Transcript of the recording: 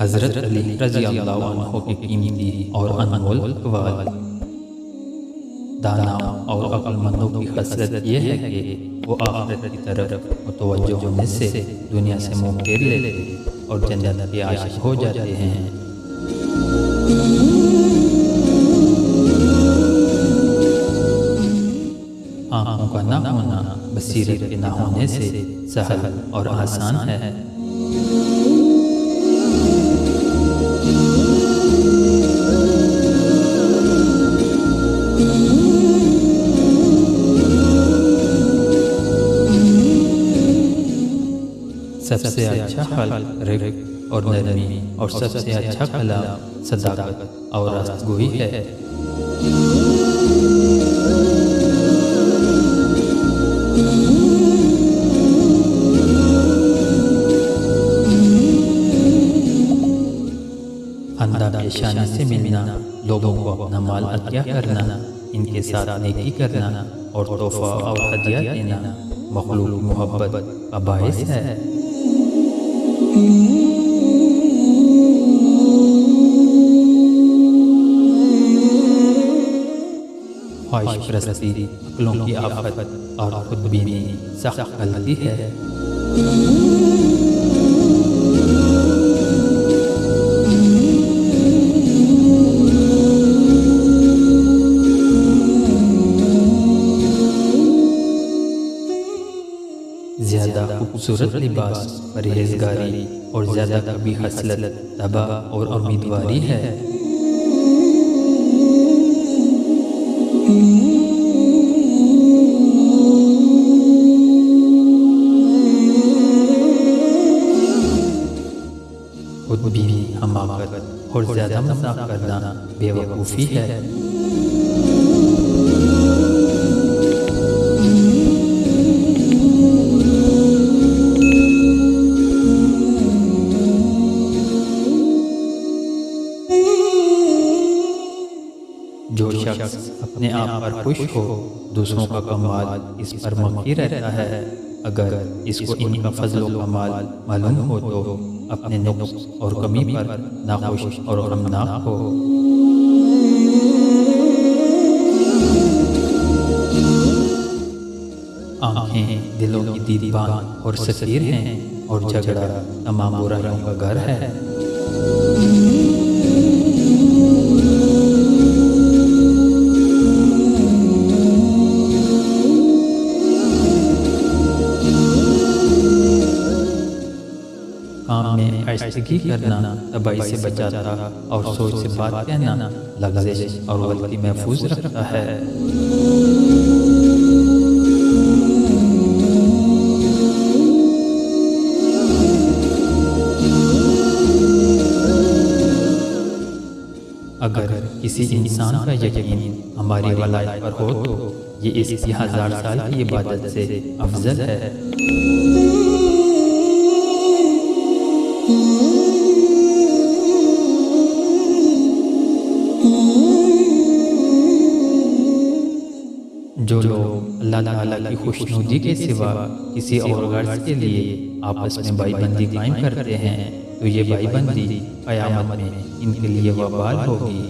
हज़रत अली रज़ी अल्लाहु अन्हु की कीमती और अनमोल अक़वाल। दाना और अक्लमंदों की खसलत ये है कि वो आखिरत की तरफ मुतवज्जो होने से दुनिया से मुँह फेर लेते और जन्नत के आशिक़ हो जाते हैं। आँखों का ना होना बसीरत के ना होने से सहल और आसान है। सबसे अच्छा हल रिफ़्क़ और नरमी और सबसे अच्छा कलाम सदाकत और रास्तगोई है। खंदा पेशानी से मिलना, लोगों को अपना माल अतिया करना, इनके साथ नेकी करना और तोहफ़ा और हदिया देना मखलूक मोहब्बत का बाइस है। ख्वाहिश परस्ती अक्लों की आफत और खुदबीनी सख्त गलती है। ज़्यादा खूबसूरत लिबास परहेज़गारी और ज़्यादा कभी हसलत तबाह और उम्मीदवारी है। खुदबीनी हमाकत और ज़्यादा मज़ाक करना बेवकूफ़ी है। जो शख्स अपने आप पर खुश हो, दूसरों का कमाल इस पर मक्की रहता है। अगर इसको इनका फजलो कमाल मालूम हो तो अपने नुक्स और कमी पर नाखुश और गमनाक हो। आँखें दिलों की दीवान और सफीर हैं और झगड़ा तमाम बुराइयों का घर है। काम में आइस्तगी करना तबाही से बचाता और सोच से बात कहना लग़ज़श और गलती महफूज रखता है। अगर किसी इंसान का यकीन हमारी वलायत पर हो तो ये इसकी 1000 साल की इबादत से अफजल है। जो लोग अल्लाह ताला की खुशनुदी के सिवा किसी और गर्ज के लिए आपस में भाईबंदी कायम करते हैं तो ये भाईबंदी क़यामत में इनके लिए वबाल होगी।